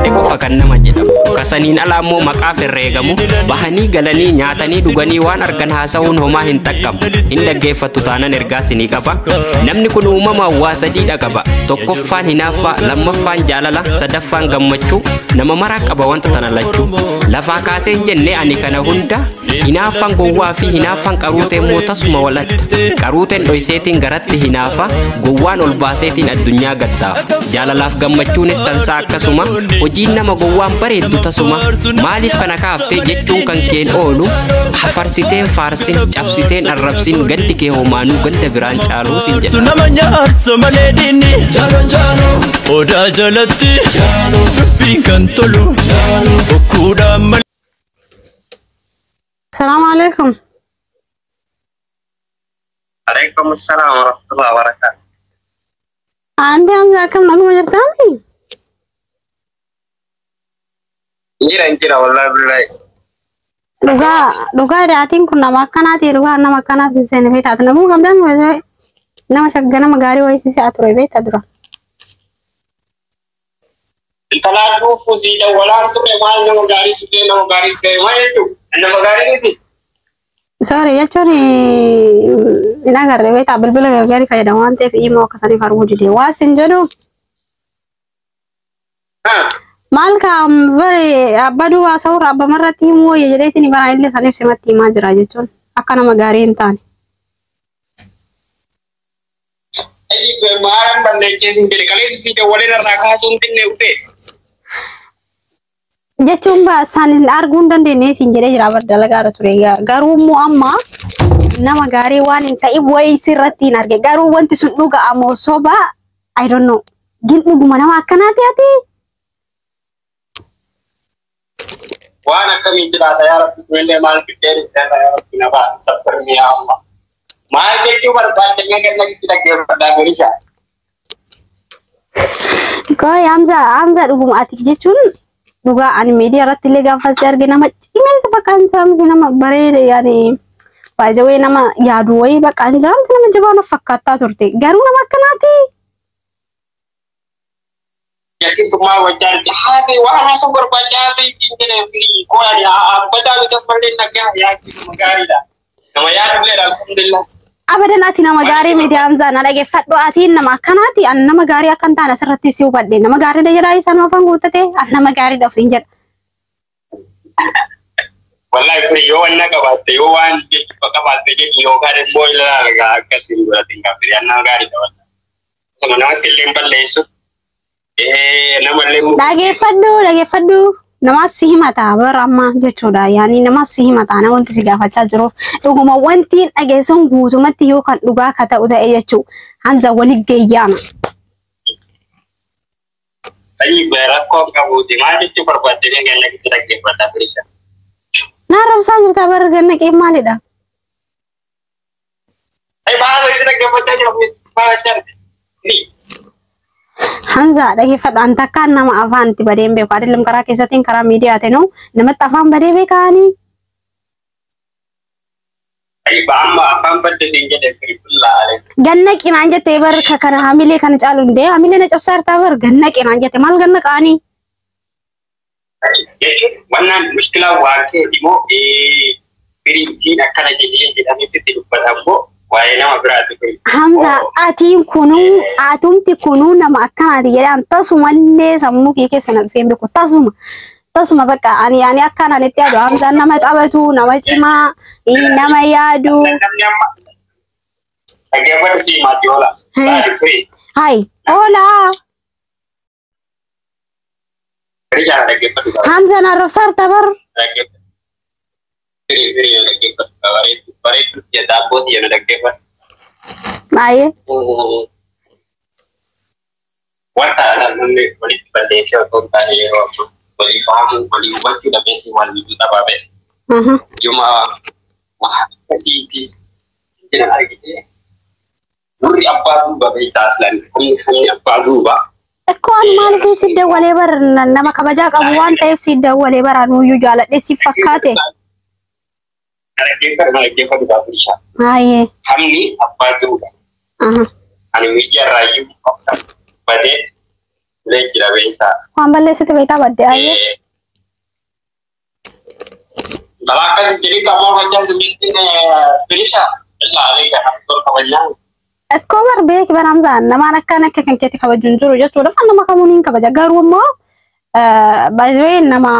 jedhe qofa kan nama jedhamu. Kasaniin alaa immoo maqaaf herreegamu bahanii galanii nyaatanii dhuganii waan argan haasa'uun homaa hin taqqabu. Hin dhaggeeffattu taanan ergaa sinii qaba. Namni kun uumama waa sadiidha qaba. Tokkoffaan hinaaffaa, lammaffaan jaalala, sadaffaan gammachuu. Nama maraa qaba wanta tana lachuu. Lafaa kaaseen jenne ani kana hunda hinaaffaan gowwaa fi hinaaffaan qaruuteen moo tasuma walatta. Qaruuteen dhoyseetiin garatti hinaafa, gowwaan ol baaseetiin addunyaa gattaafa. Jaalalaaf gammachuunis tansaa akkasuma, hojiin nama gowwaan bareeddu tasuma. Maaliif kana kaaftee jechuun kan keen oolu, hafarsiteen faarsin, cabsiteen arrabsin, gaddi kee homaanuu ganda biraan caaluu sin jedha. Sunama nyaarsa malee diinni odaa jalatti dubbiin kan tolu bokkuudhaan malee. Assalamu alaikum. Alaikum assalam warahmatullahi wabarakatuh. Andi Hamza kam nagu majartami? Injira wallahi billahi. Duga daatiin kun nama akkanaati duga nama akkanaati seenee feetaatu namu gamdaan nama shagga nama gaarii wayisiise ature beekta dura. Intalaan dhufu siida walaan ture maal nama gaarii sidee nama gaarii sidee maal jechuudha? Nama gaarii miti. Sorry jechuun hin agarre beektaa bilbila gargaarii fayyadamu waan ta'eef immoo akkasanii arguu didee waa sin jedhu. Maal kaam bare abba duwwaa sawura abba marratti himuu wayya jedheetiin bara illee saniif simatti himaa jira jechuun akka nama gaarii hin taane. Ayi maaran balleechee sin jedhe kaleessi siida waliin irraa kaasuun xinne ufee. Jechuun baasan arguu hin dandeenye siin jedhee jira baddala gaara ture garuu immoo amma nama gaarii waan hin ta'e wayii sirratti hin arge garuu wanti sun dhuga'amoo soba I don't know gin dhuguma nama akkanaati ati. Waan akkamitti laata yaa rabbi illee maal fiddeen yaa rabbi na baasi sabbarni yaa amma. Maal jechuu barbaadde ganna kisi dhaggeeffadhaa gorisha. Koo Hamza dhuguma ati jechuun dhugaa ani media irratti illee gaafa si arge nama cimeensa bakka hin jiramte nama bareede yaani baay'ee nama yaadu wayii bakka hin jiramte nama jabaan fakkaataa turte garuu nama akkanaati. Yakin tummaa wajjaarti haasee waan haasa barbaadde haasee siin jedhee fi koo yaani abbadaa bita mallee nagaa yaaki nama gaariidha. Nama yaadu illee alhamdulillah. Abadan ati nama gaarii miti Hamza na dhaggeeffadhu ati nama akkanaati an nama gaarii akkan taane asirratti si hubadhe nama gaariidha jedhaa isaan afaan guuttate an nama gaariidha ofiin jedha. Wallahi kuri yoo wanna qabaatte yoo waan jechuudha qabaatte jedhi yookaan immoo ilaalaa akkasiin godhatiin qabdi an nama gaariidha wallahi. Sama namatti illee balleessu nama illee dhaggeeffadhu. Nama si himata bara amma jechuudha yaani nama si himata na wanti si gaafachaa jiruuf dhuguma wanti dhageessuun guutumatti yoo kan dhugaa ka ta'u ta'e jechuu Hamza wali geeyyaana. Ayi rakkoo qabuuti maal jechuu barbaadde ganna kisi dhaggeeffadhaa firisha. Na rabsaa jirta bara ganna qeem maalidha? Ayi baala kisi dhaggeeffachaa jiru baala charte. Hamza dhaggeeffadhu an takkaan nama afaan itti badeen beeku adeemsa karaa keessattiin karaa miidiyaa ta'e namatti afaan badee beekaanii. Ayi baama afaan badde siin jedhee firifillaa. Ganna qinaan jettee bar kana hamilee kana caalu hundee hamilee na cabsaa irtaa bar ganna qinaan jette maal ganna qaanii. Jechuun wannaan mushkilaa waan ta'e immoo firiisiin akkana jedhamee sitti dubbatamu. Waa'ee nama biraatti kun. Hamza atiin kunuu atumti kunuu nama akkanaati jedhan tasumallee sammuu kee keessa na dhufeen beeku tasuma bakka ani akkanaan itti yaadu Hamza nama taphatu nama cimaa nama yaadu. Dhaggeeffatu si maati oola. Hai oola. Rijaala dhaggeeffatu. Hamza na rofsaar tabar. Dhaggeeffatu. Dhaggeeffatu bareedu jedhaa booti jedhu dhaggeeffatu. Baay'ee. Wanta namni walitti balleessee otoo hin taane yeroo walii fahamu walii hubachuu dhabeetti waan nuti dhabaabee. Juma akkasiiti jedhan argite. Nurri abbaa duuba beektaa aslan hamni abbaa duuba. Ekkoon maaliif si dawwalee bar nama kabajaa qabu waan ta'eef si dawwalee bara nuyyuu jaaladhe si fakkaate. Dhaggeeffatu gaafa Baay'ee. hamni abbaa duuba. Ani miidiyaa raayyuu badee Leejjira beektaa. Waan balleessite beektaa badde ayyee. Balaa akkasii jedhee qaama hojjaa dubbittiin firisha ilaalee kan akka kabajaa. Akkoo beeki baramsaan namaan akka kan keetti kabajuun jiru jechuudha. Nama kamuun kabaja garuu immoo baay'ee nama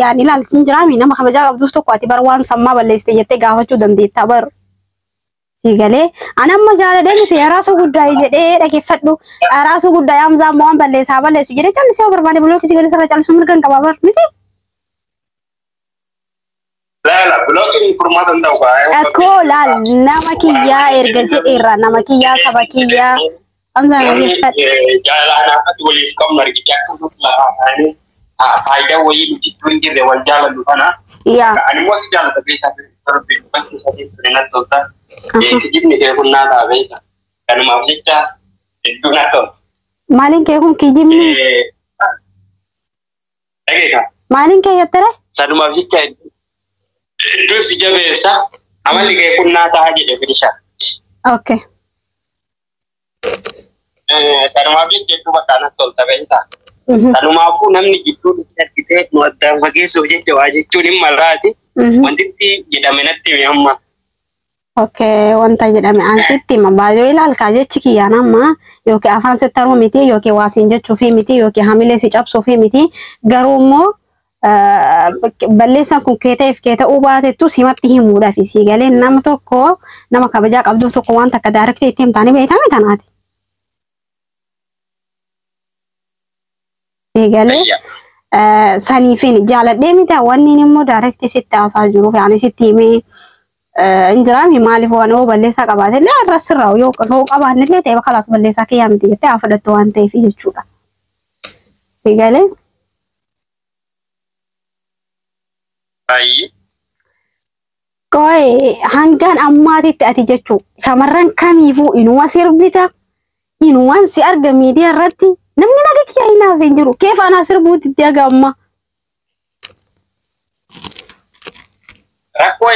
yaani ilaaltiin jiraami nama kabajaa qabduuf tokko ati bar waan sammaa balleessite jettee gaafachuu dandeetta bar. Sigalee ani amma jaaladee miti araasuu guddaa jedhee dhageeffadhu araasuu guddaa Hamzaa waan balleessaa balleessu jedhee callisee barbaade buloo sigalee sarara callisuu mirgan qabaa bar miti. Lala, blocking furmaata ta'uu qaba. Akkoo laal nama kiyyaa erga jedheerra nama kiyyaa saba kiyyaa Hamzaa dhageeffadhu. Jaalalaa naafatti waliif qabnu argite akkasumas lafaa ta'anii faayidaa wayii nuti hin jirre wal jaalallu kana. Ani immoo si jaalata beekaa fi bakki sadii firinan tolta. Kijibni kee kun naa ta'a beeka. Kanumaaf jecha hedduu naa tolta. Maaliin kee kun kijibni? Dhageeka. Maaliin kee yattere? Sanumaaf jecha hedduu si jabeessa. Amalli kee kun naa ta'a jedhe firisha. Okay. Sanumaaf jecha hedduu bakka naa tolta beektaa. Sanumaafuu namni jidduu argitee nu addaan fageessuuf jecha waa jechuun hin marraati. Wantitti jedhame natti himi amma. Okay, wanta jedhame ansitti ma baay'ee ilaalkaa jechi kiyyaan amma yookiin afaan sittaruu miti yookiin waasiin jechuufi miti yookiin hamilee si cabsuufi miti garuu immoo balleessaan kun keeteef keeta'uu baatettu simatti himuudhaaf sigalee nama tokko nama kabajaa qabduuf tokko wanta akka daarektii itti himtaanii beekame tanaati. Sigalee saniifin jaaladhee miti wanni immoo daarektii sitti haasaa jiruuf yaani sitti himee injiraami maaliif waan oo balleessaa qabaate illee arrasirraa yoo qabaanne illee ta'e bakka laas balleessaa kiyyaa miti jettee haa fudhattu waan ta'eef jechuudha. Sigalee. Qoy hangaan ammaatitti ati jechuu shamarran kamiifuu inuma sirbita inumaan si arga miidiyaa irratti namni naga kiyyaa hin hafe hin jiru keef anaa sirbuutti itti agamma. Rakkoo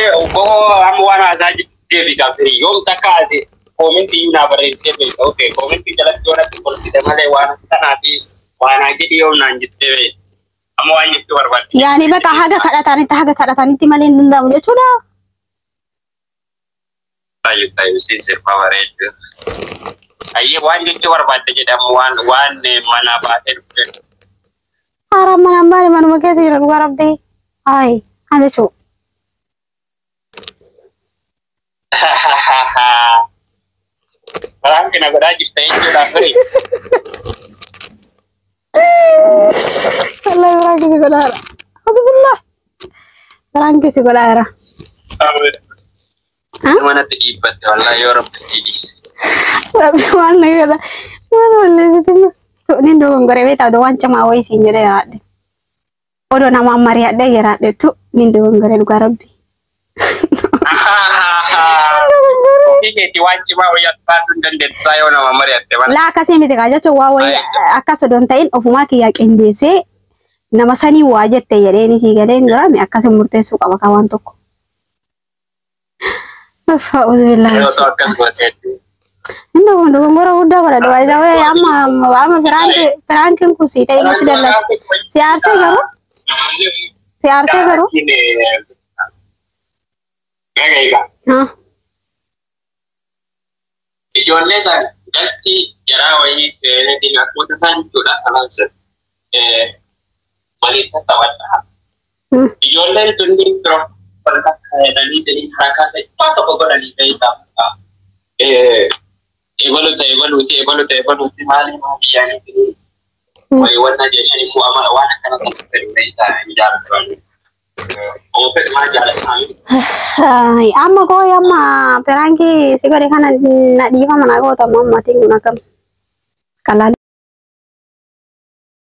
amma waan haasaa deebii gaafii yoom takkaate koomentii naa barreessee beeka. Okay, koomentii jalatti yoo natti kolfite malee waan kanaa fi waan jedhi yoom naan jettee beeka. Amma waan jechuu barbaadde. Yaani bakka haga kadhatanitti malee hin danda'amu jechuudha. Tayyuu si sirba bareedu. Ayyee waan jechuu barbaadde jedhamu waan mana baatee dhufte. Haram mana baane manuma keessa jira dhugaa rabbii. Hayi haa jechuu. Orang kena godha jirta jechuudha firii. Wallahi orang kisi godhaara. Alhamdulillah. Orang kisi godhaara. Manatti dhiibbatte wallahi yoo rabbi siidis. Rabbi waan na godha. Waan walleessitima. Tu'ni dogongoree beektaa odoo waan cimaa wayii siin jedhee jiraadhe. Odoo namaan mari'adhee jiraadhe tu'ni dogongoree dhugaa rabbi. Kiti wanci ma wayas pasun dan sayo nama mariatte man la akasii miti kaa jechuun waa wayii akkas odoon ta'in ofumaa kiyyaa qindeessee nama sanii waa jette jedheeni sii galee hin jiraame akkasii murteessuu qaba kaa waan tokko. Fa'uuzu billaahi. Inni kun dogongora guddaa godhadha waayisaa wayii amma firaankiin kun sii ta'e masi dallas si aarsee garuu. Gaga. Ijoollee san gasti jaraa wayii seereetiin akkuma isaan jechuudha kanaas maaliif tattawadha. Ijoolleen tunni biroo wanta fayyadanii jedhanii harkaa ta'e tokko godhanii ta'e ta'a. Ebaluuti maali yaanii wayii wanna jedhanii immoo amala waan akkana kan ta'e ta'e ijaarsa. Amma koi amma perangi sigari kana na diva mana kau tamu mati guna kam kalal